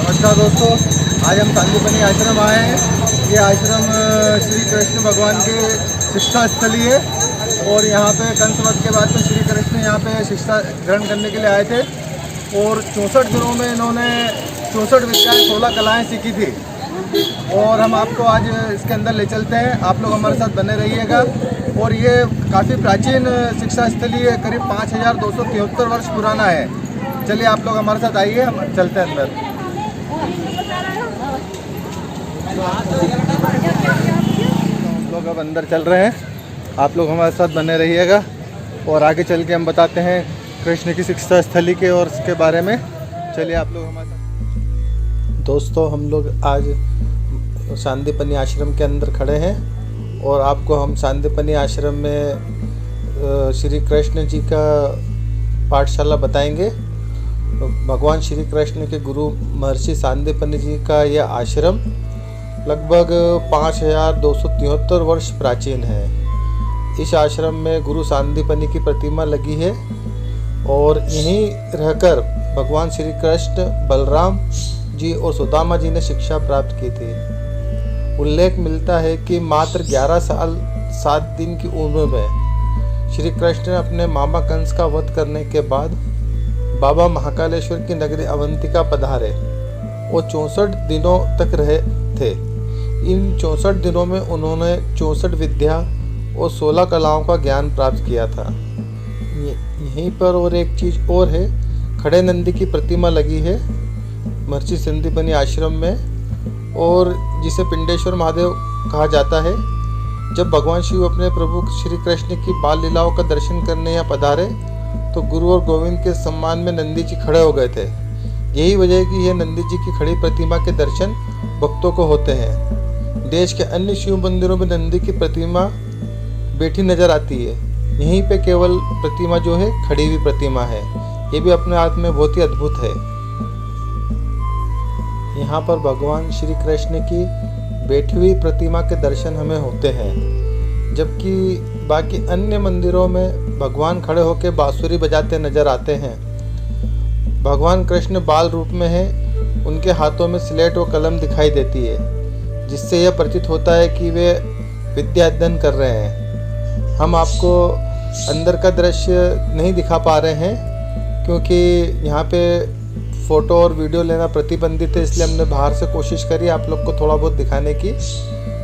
नमस्कार दोस्तों, आज हम सांदीपनी आश्रम आए हैं। ये आश्रम श्री कृष्ण भगवान के शिक्षा स्थली है और यहाँ पे कंसवध के बाद में श्री कृष्ण यहाँ पे शिक्षा ग्रहण करने के लिए आए थे और 64 दिनों में इन्होंने 64 विद्याएँ 16 कलाएँ सीखी थी। और हम आपको आज इसके अंदर ले चलते हैं, आप लोग हमारे साथ बने रहिएगा। और ये काफ़ी प्राचीन शिक्षा स्थली है, करीब 5273 वर्ष पुराना है। चलिए आप लोग हमारे साथ आइए, हम चलते हैं अंदर। हम लोग अब अंदर चल रहे हैं, आप लोग हमारे साथ बने रहिएगा और आगे चल के हम बताते हैं कृष्ण की शिक्षा स्थली के और इसके बारे में। चलिए आप लोग हमारे साथ। दोस्तों, हम लोग आज सांदीपनी आश्रम के अंदर खड़े हैं और आपको हम सांदीपनी आश्रम में श्री कृष्ण जी का पाठशाला बताएंगे। भगवान श्री कृष्ण के गुरु महर्षि सांदीपनी जी का यह आश्रम लगभग 5273 वर्ष प्राचीन है। इस आश्रम में गुरु सांदीपनी की प्रतिमा लगी है और यहीं रहकर भगवान श्री कृष्ण, बलराम जी और सुदामा जी ने शिक्षा प्राप्त की थी। उल्लेख मिलता है कि मात्र 11 साल 7 दिन की उम्र में श्री कृष्ण ने अपने मामा कंस का वध करने के बाद बाबा महाकालेश्वर की नगरी अवंतिका पधारे और 64 दिनों तक रहे थे। इन 64 दिनों में उन्होंने 64 विद्या और 16 कलाओं का ज्ञान प्राप्त किया था। यहीं पर और एक चीज़ और है, खड़े नंदी की प्रतिमा लगी है महर्षि सांदीपनी आश्रम में और जिसे पिंडेश्वर महादेव कहा जाता है। जब भगवान शिव अपने प्रभु श्री कृष्ण की बाल लीलाओं का दर्शन करने यहाँ पधारे तो गुरु और गोविंद के सम्मान में नंदी जी खड़े हो गए थे। यही वजह है कि यह नंदी जी की खड़ी प्रतिमा के दर्शन भक्तों को होते हैं। देश के अन्य शिव मंदिरों में नंदी की प्रतिमा बैठी नजर आती है, यहीं पे केवल प्रतिमा जो है खड़ी हुई प्रतिमा है। ये भी अपने आप में बहुत ही अद्भुत है। यहाँ पर भगवान श्री कृष्ण की बैठी हुई प्रतिमा के दर्शन हमें होते हैं, जबकि बाकी अन्य मंदिरों में भगवान खड़े होकर बांसुरी बजाते नजर आते हैं। भगवान कृष्ण बाल रूप में है, उनके हाथों में स्लेट और कलम दिखाई देती है, जिससे यह प्रतीत होता है कि वे विद्या अध्ययन कर रहे हैं। हम आपको अंदर का दृश्य नहीं दिखा पा रहे हैं क्योंकि यहाँ पे फ़ोटो और वीडियो लेना प्रतिबंधित है, इसलिए हमने बाहर से कोशिश करी आप लोग को थोड़ा बहुत दिखाने की।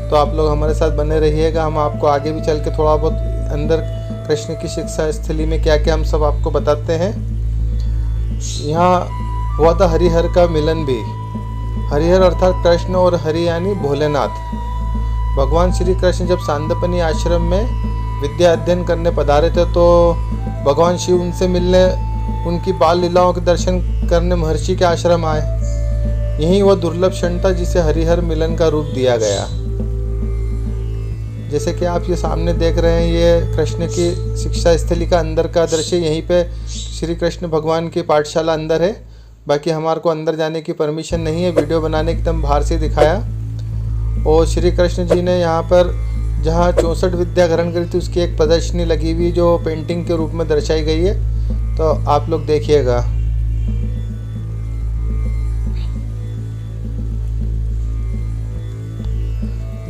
तो आप लोग हमारे साथ बने रहिएगा, हम आपको आगे भी चल के थोड़ा बहुत अंदर कृष्ण की शिक्षा स्थली में क्या क्या हम सब आपको बताते हैं। यहाँ हुआ था हरिहर का मिलन भी। हरिहर अर्थात कृष्ण और हरि यानी भोलेनाथ। भगवान श्री कृष्ण जब सांदीपनी आश्रम में विद्या अध्ययन करने पधारे थे तो भगवान शिव उनसे मिलने, उनकी बाल लीलाओं के दर्शन करने महर्षि के आश्रम आए। यही वह दुर्लभ क्षण था जिसे हरिहर मिलन का रूप दिया गया। जैसे कि आप ये सामने देख रहे हैं, ये कृष्ण की शिक्षा स्थली का अंदर का दृश्य। यहीं पे श्री कृष्ण भगवान की पाठशाला अंदर है। बाकी हमारे को अंदर जाने की परमिशन नहीं है, वीडियो बनाने की तम बाहर से दिखाया। और श्री कृष्ण जी ने यहाँ पर जहाँ 64 विद्या ग्रहण करी थी उसकी एक प्रदर्शनी लगी हुई जो पेंटिंग के रूप में दर्शाई गई है, तो आप लोग देखिएगा।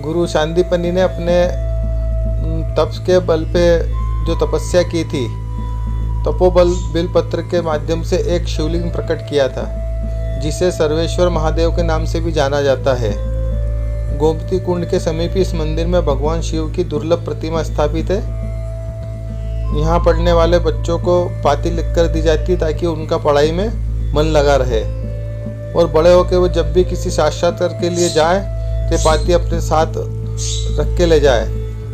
गुरु सांदीपनी ने अपने तप के बल पे जो तपस्या की थी, तपोबल बिलपत्र के माध्यम से एक शिवलिंग प्रकट किया था, जिसे सर्वेश्वर महादेव के नाम से भी जाना जाता है। गोमती कुंड के समीप इस मंदिर में भगवान शिव की दुर्लभ प्रतिमा स्थापित है। यहाँ पढ़ने वाले बच्चों को पाती लिखकर दी जाती ताकि उनका पढ़ाई में मन लगा रहे और बड़े होकर वो जब भी किसी साक्षात्कार के लिए जाए तो पाती अपने साथ रख के ले जाए,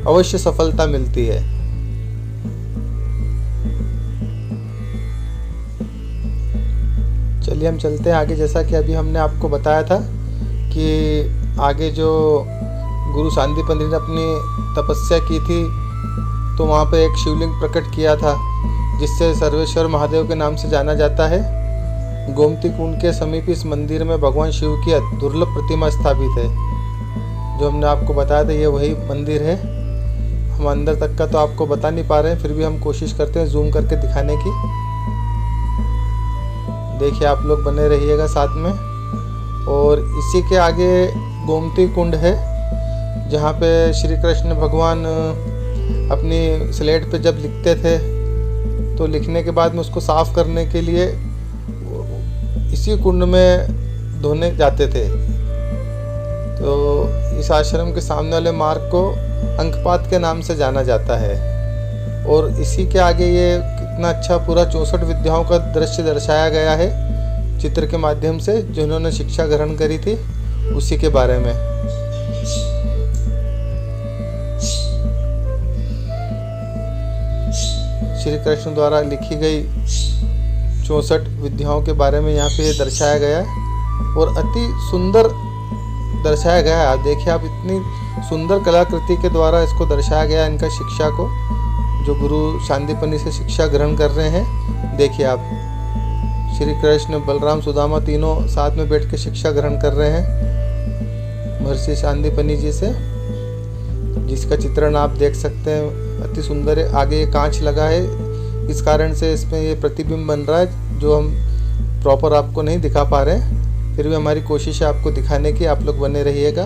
अवश्य सफलता मिलती है। चलिए हम चलते हैं आगे। जैसा कि अभी हमने आपको बताया था कि आगे जो गुरु सांदीपनी ने अपनी तपस्या की थी तो वहाँ पे एक शिवलिंग प्रकट किया था जिससे सर्वेश्वर महादेव के नाम से जाना जाता है। गोमती कुंड के समीप इस मंदिर में भगवान शिव की दुर्लभ प्रतिमा स्थापित है। जो हमने आपको बताया था ये वही मंदिर है। हम अंदर तक का तो आपको बता नहीं पा रहे हैं, फिर भी हम कोशिश करते हैं जूम करके दिखाने की। देखिए आप लोग बने रहिएगा साथ में। और इसी के आगे गोमती कुंड है, जहाँ पे श्री कृष्ण भगवान अपनी स्लेट पे जब लिखते थे तो लिखने के बाद में उसको साफ़ करने के लिए इसी कुंड में धोने जाते थे। तो इस आश्रम के सामने वाले मार्ग को अंकपात के नाम से जाना जाता है। और इसी के आगे ये कितना अच्छा पूरा 64 विद्याओं का दृश्य दर्शाया गया है चित्र के माध्यम से, जिन्होंने शिक्षा ग्रहण करी थी उसी के बारे में। श्री कृष्ण द्वारा लिखी गई 64 विद्याओं के बारे में यहाँ पे ये दर्शाया गया है और अति सुंदर दर्शाया गया है। आप देखिए, आप इतनी सुंदर कलाकृति के द्वारा इसको दर्शाया गया है, इनका शिक्षा को, जो गुरु सांदीपनि से शिक्षा ग्रहण कर रहे हैं। देखिए आप, श्री कृष्ण, बलराम, सुदामा तीनों साथ में बैठ के शिक्षा ग्रहण कर रहे हैं महर्षि सांदीपनि जी से, जिसका चित्रण आप देख सकते हैं। अति सुंदर है। आगे ये कांच लगा है, इस कारण से इसमें ये प्रतिबिंब बन रहा है, जो हम प्रॉपर आपको नहीं दिखा पा रहे हैं। फिर भी हमारी कोशिश है आपको दिखाने की, आप लोग बने रहिएगा।